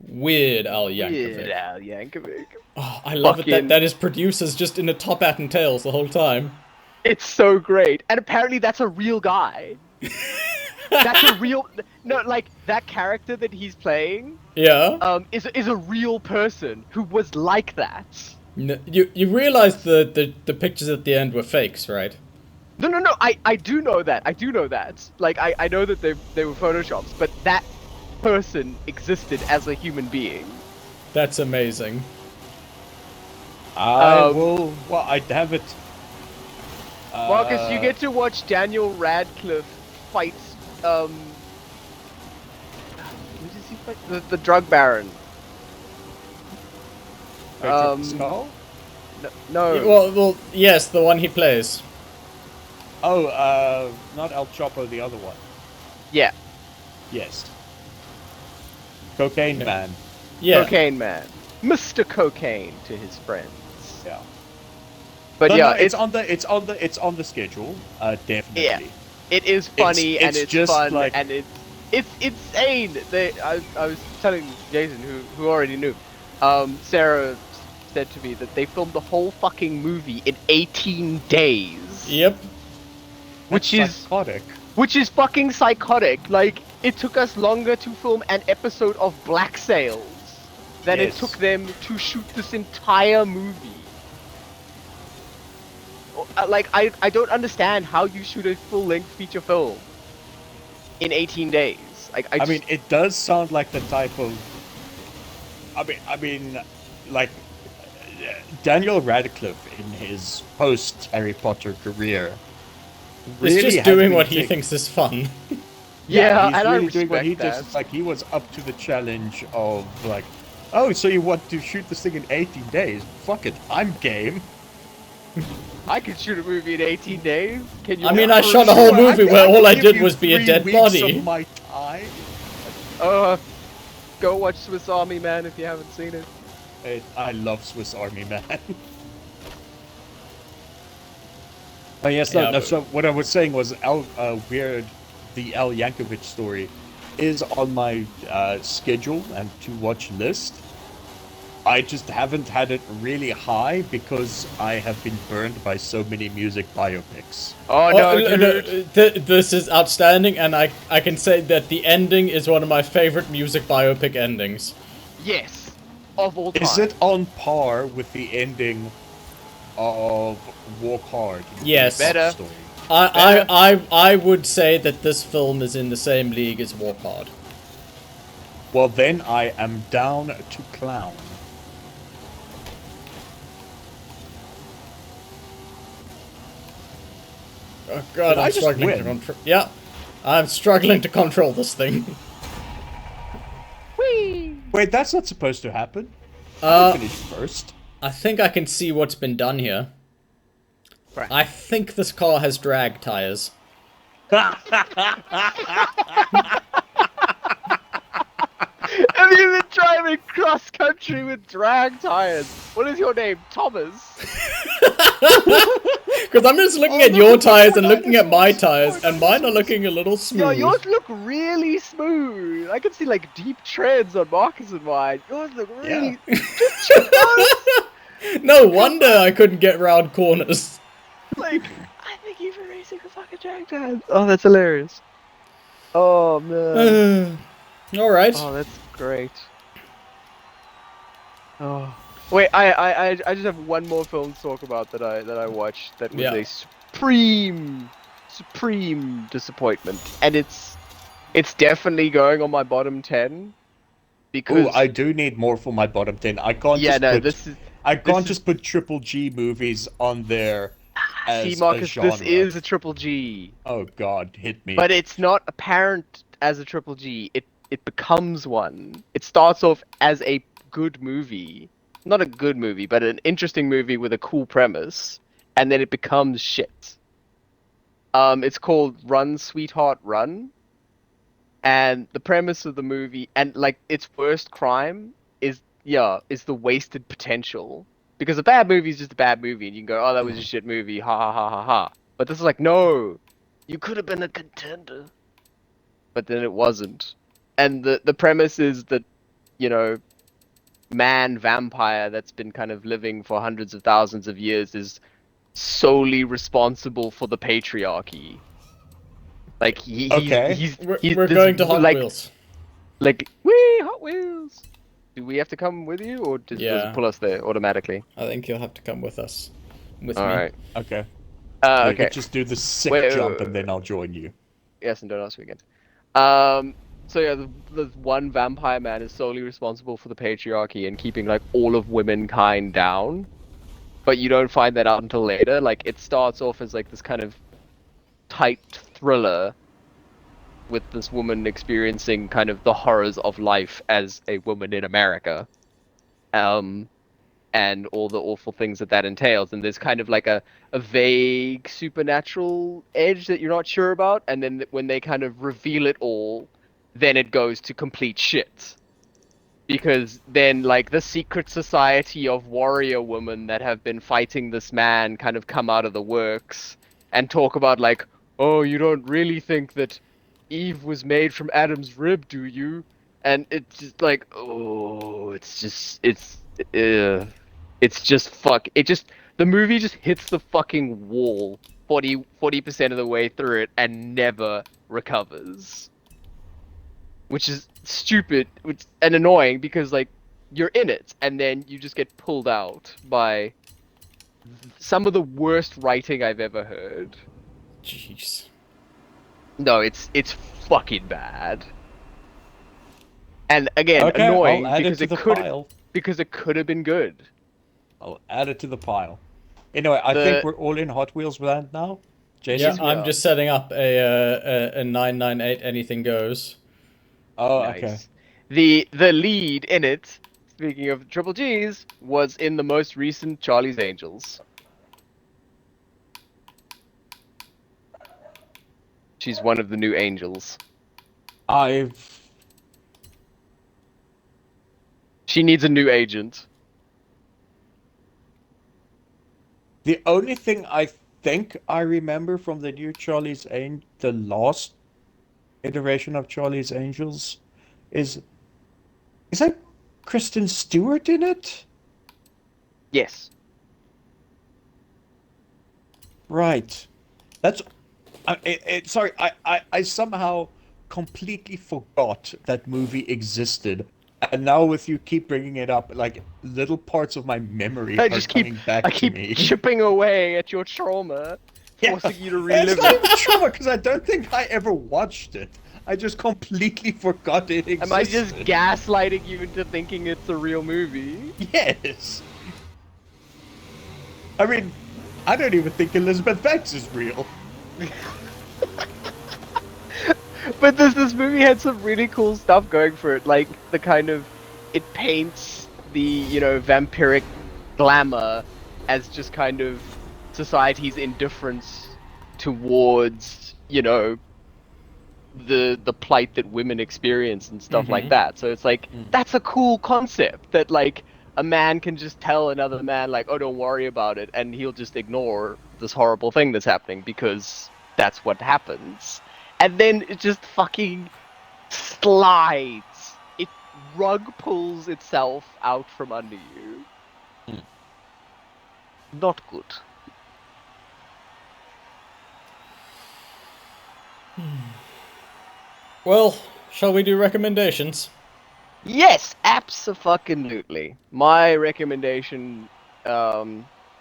Weird Al Yankovic? Weird Al Yankovic. Oh, I love it Fucking- that his producer's just in a top hat and tails the whole time. It's so great, and apparently that's a real guy. That's a real like that character that he's playing. Yeah. Is a real person who was like that. You realize the pictures at the end were fakes, right? No. I do know that. I do know that. Like I know that they were photoshops, but that person existed as a human being. That's amazing. Well, I'd have it. Marcus, you get to watch Daniel Radcliffe fight. Who does he fight? The drug baron. Skull? No. Well, yes, the one he plays. Oh, not El Chapo, the other one. Yeah. Yes. Cocaine Man. Yeah. Cocaine Man. Mr. Cocaine to his friends. Yeah. But No, yeah, no, it's on the schedule. Definitely. Yeah. It is funny and it's it's just fun like- and it's insane. I was telling Jason who already knew. Sarah said to me that they filmed the whole fucking movie in 18 days. Yep. Which That's is psychotic. which is fucking psychotic. Like it took us longer to film an episode of Black Sails than it Yes. took them to shoot this entire movie. Like I don't understand how you shoot a full-length feature film in 18 days. Like I mean, it does sound like the type of. I mean, like Daniel Radcliffe in his post Harry Potter career. He's really just has doing been what he taking- thinks is fun. yeah, he's and really I doing what he respect does. that. It's like he was up to the challenge of like, oh, so you want to shoot this thing in 18 days? Fuck it, I'm game. I could shoot a movie in 18 days. Can you? I mean, I For shot a whole sure. movie where all I give did you was be a 3 dead weeks body. Of my time. Go watch Swiss Army Man if you haven't seen it. I love Swiss Army Man. Oh yes, no, Yeah, no. but- So what I was saying was, the Al Yankovic story is on my schedule and to watch list. I just haven't had it really high because I have been burned by so many music biopics. Oh no, dude. This is outstanding, and I can say that the ending is one of my favorite music biopic endings. Yes. of all time. Is it on par with the ending of Walk Hard? Yes. Better. Story? I would say that this film is in the same league as Walk Hard. Well, then I am down to clown. Oh god, Did I I'm just struggling to win? control. Yeah, I'm struggling to control this thing. Whee! Wait, that's not supposed to happen. I finished first. I think I can see what's been done here. Right. I think this car has drag tires. Have you been driving cross country with drag tires? What is your name, Thomas? Because I'm just looking at your tires and looking at my tires, and mine are looking a little Yo, smooth. yours look really smooth. I can see like deep treads on Marcus and mine. Yours look really. Just check those. No wonder I couldn't get round corners. Like, I think you've been racing with fucking drag tires. Oh, that's hilarious. Oh man. Alright. Oh, that's great. Oh. Wait, I just have one more film to talk about that I watched that was Yeah. a supreme disappointment, and it's definitely going on my bottom 10 because Ooh, I do need more for my bottom 10. I can't yeah, just no, put this is I can't is- just put triple G movies on there as see, a Marcus, genre. this is a triple G, Oh god, hit me. but it's not apparent as a triple G. It becomes one. It starts off as a good movie. Not a good movie, but an interesting movie with a cool premise, and then it becomes shit. It's called Run, Sweetheart, Run, and the premise of the movie, and like its worst crime is the wasted potential. Because a bad movie is just a bad movie, and you can go, oh, that was a shit movie, ha ha ha ha ha. But this is like, no, you could have been a contender, but then it wasn't. And the premise is that, you know, man vampire that's been kind of living for hundreds of thousands of years is solely responsible for the patriarchy. Like Okay. he's We're this, going to Hot like, Wheels. Like, wee, Hot Wheels. Do we have to come with you, or does Yeah. it pull us there automatically? I think you'll have to come with us. With All me. right. Okay. Okay. You just do the sick Wait, jump and then I'll join you. Yes, and don't ask me again. So yeah, the one vampire man is solely responsible for the patriarchy and keeping like all of womankind down. But you don't find that out until later. Like, it starts off as like this kind of tight thriller with this woman experiencing kind of the horrors of life as a woman in America. And all the awful things that entails. And there's kind of like a vague supernatural edge that you're not sure about. And then when they kind of reveal it all, then it goes to complete shit. Because then, like, the secret society of warrior women that have been fighting this man kind of come out of the works and talk about, like, oh, you don't really think that Eve was made from Adam's rib, do you? And it's just like, oh, the movie just hits the fucking wall 40% of the way through it and never recovers. Which is stupid and annoying because, like, you're in it and then you just get pulled out by some of the worst writing I've ever heard. Jeez. No, it's fucking bad. And again, Okay, annoying I'll add because it to the could pile. have been good. I'll add it to the pile. Anyway, I think we're all in Hot Wheels land now. Jason? Yeah, I'm just setting up a 998 anything goes. Oh, Nice. okay. The lead in it, speaking of Triple G's, was in the most recent Charlie's Angels. She's one of the new angels. She needs a new agent. The only thing I think I remember from the new the last iteration of Charlie's Angels is that Kristen Stewart in it? Yes. Right. That's sorry, I somehow completely forgot that movie existed And now with you keep bringing it up, like little parts of my memory I are just keep, coming back I to keep me. chipping away at your trauma, Yeah, forcing you to and it's relive not it. even trauma because I don't think I ever watched it. I just completely forgot it Am I just existed. gaslighting you into thinking it's a real movie? Yes. I mean, I don't even think Elizabeth Banks is real. But this movie had some really cool stuff going for it, like the kind of it paints the, you know, vampiric glamour as just kind of society's indifference towards, you know, the plight that women experience and stuff like that. So it's like that's a cool concept that like a man can just tell another man like, "Oh, don't worry about it," and he'll just ignore this horrible thing that's happening because that's what happens. And then it just fucking slides. It rug pulls itself out from under you. Not good. Well, shall we do recommendations? Yes, abso-fucking-lutely. My recommendation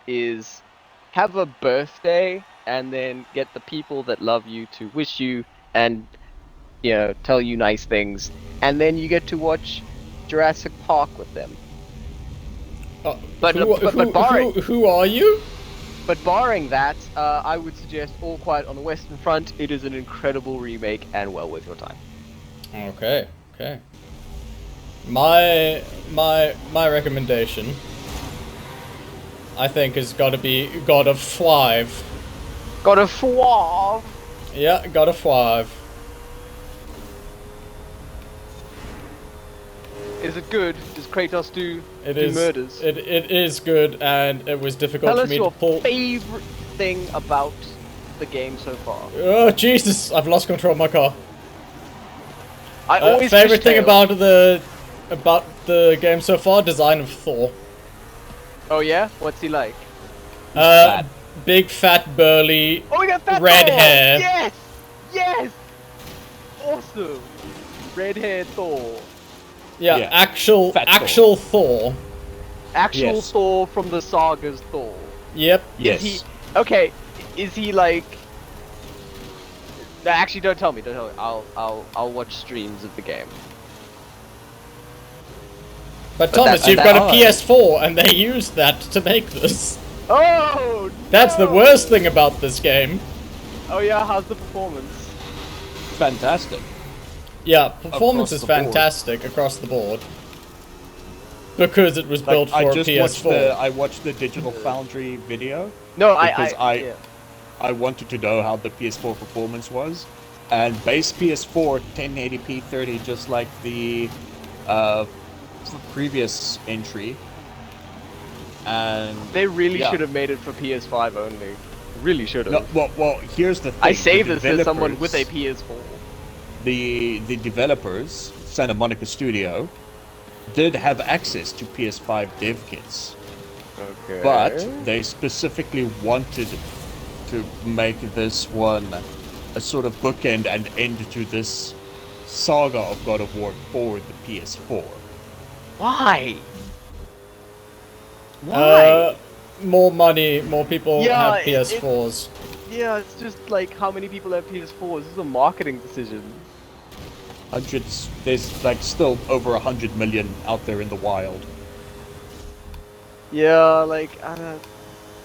is have a birthday and then get the people that love you to wish you and, you know, tell you nice things, and then you get to watch Jurassic Park with them. But Who are you? barring that, I would suggest All Quiet on the Western Front. It is an incredible remake and well worth your time. Okay, okay. My recommendation, I think, has got to be God of 5. God of War. Yeah, God of 5. Is it good? Does Kratos do It murders? It is good, and it was difficult Tell for us me your to pull. favorite thing about the game so far. Oh Jesus! I've lost control of my car. I always Favorite thing fishtail. about the game so far: design of Thor. Oh yeah, what's he like? Big, fat, burly, Oh, we got Fat red Thor! hair. Yes, yes, awesome. Red hair Thor. Yeah, Yeah, actual Thor. Actual Yes. Thor from the sagas Thor. Yep. Yes. Is he okay? Is he like? No, actually, don't tell me. Don't tell me. I'll watch streams of the game. But Thomas, that- you've that- got a PS4, and they used that to make this. Oh, That's the no! worst thing about this game. Oh yeah, how's the performance? Fantastic. Yeah, performance is Across the board. fantastic across the board. Because it was built Like, for I a just PS4. watched the Digital Foundry video No, because yeah. I wanted to know how the PS4 performance was, and base PS4 1080p 30, just like the previous entry. And They really yeah. should have made it for PS5 only. Really should have. No, well, here's the thing. I say the this as someone with a developers- PS4. The developers, Santa Monica Studio, did have access to PS5 dev kits, Okay. but they specifically wanted to make this one a sort of bookend and end to this saga of God of War for the PS4. Why? Why? More money, more people Yeah, have PS4s. Yeah, it's just like how many people have PS4s? This is a marketing decision. Hundreds, there's like still over 100 million out there in the wild. Yeah, like I don't.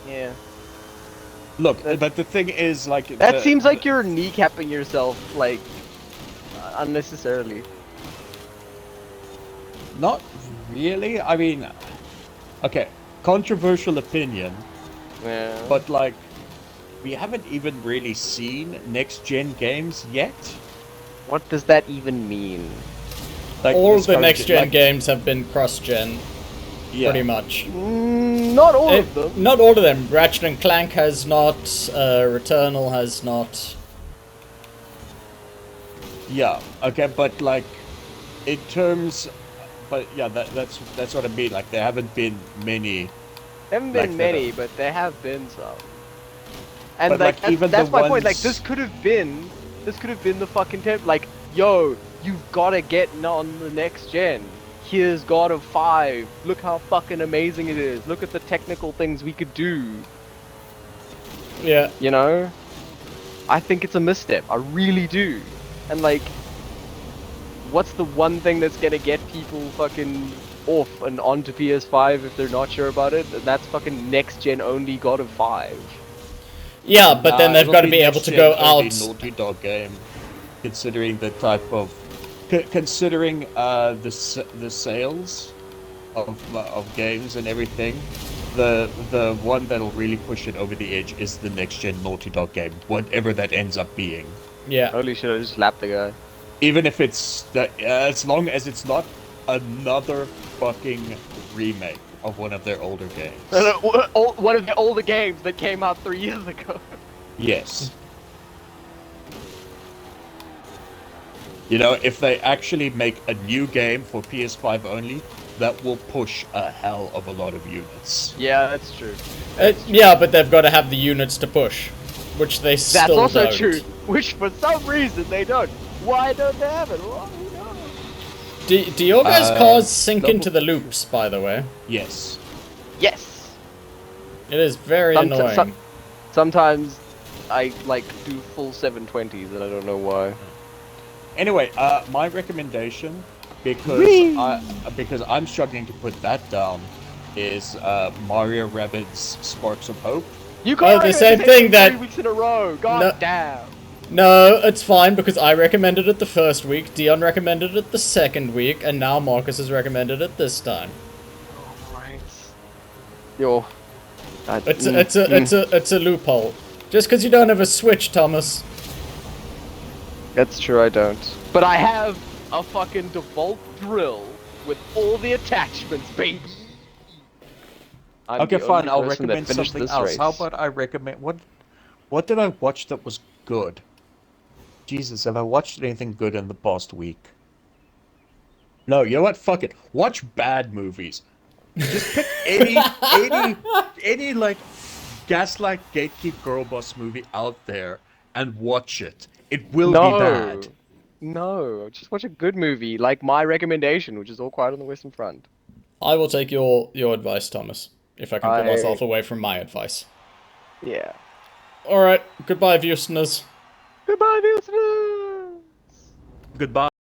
Yeah. Look, That- but the thing is, like, That seems like you're kneecapping yourself, like unnecessarily. not really. I mean, okay, controversial opinion, Yeah. but like, we haven't even really seen next gen games yet. What does that even mean? Like All this the current next gen like, games have been cross-gen, yeah. pretty much. Not all of them. Not all of them. Ratchet and Clank has not. Returnal has not. Yeah. Okay, but like, in terms, but yeah, that's what I mean. Like, there haven't been many. Haven't like been that, many, but there have been some. And But, like, like, even that's the my point. Like, ones- this could have been the fucking like, yo, you've got to get on the next gen. here's God of 5. Look how fucking amazing it is. Look at the technical things we could do. Yeah. You know? I think it's a misstep. I really do. And like, what's the one thing that's gonna get people fucking off and onto PS5 if they're not sure about it? And that's fucking next gen only God of 5. Yeah, but then they've it'll got to be able to go next-gen only out. Naughty Dog game, considering the type of, considering the sales of games and everything. The one that'll really push it over the edge is the next gen Naughty Dog game, whatever that ends up being. Yeah. Holy shit! I just slapped the guy. Even if it's that, as long as it's not another fucking remake of one of their older games. One of the older games that came out 3 years ago. Yes. You know, if they actually make a new game for PS5 only, that will push a hell of a lot of units. Yeah, that's true. Yeah, but they've got to have the units to push, which they That's still also don't. true. Which for some reason they don't. Why don't they have it? Well, who knows? Do your guys' cars sink double- into the loops, by the way? Yes. Yes. It is very annoying. Sometimes I like do full 720s and I don't know why. Anyway, my recommendation, because I'm struggling to put that down, is Mario Rabbids Sparks of Hope. You can't the same recommend thing it that- 3 weeks in a row. God No. damn. No, it's fine because I recommended it the first week, Dion recommended it the second week, and now Markus has recommended it this time. Alright. Yo. It's a loophole. Just because you don't have a Switch, Thomas. That's true, I don't. But I have a fucking default drill with all the attachments, baby. I'm Okay, the fine. only I'll person that recommend finished something this else. race. How about I recommend what did I watch that was good? Jesus, have I watched anything good in the past week? No, you know what? Fuck it. Watch bad movies. Just pick any like gaslight gatekeep girl boss movie out there and watch it. It will be bad. No, just watch a good movie, like my recommendation, which is All Quiet on the Western Front. I will take your advice, Thomas, if I can put myself away from my advice. Yeah. Alright, goodbye, listeners. Goodbye, listeners! Goodbye.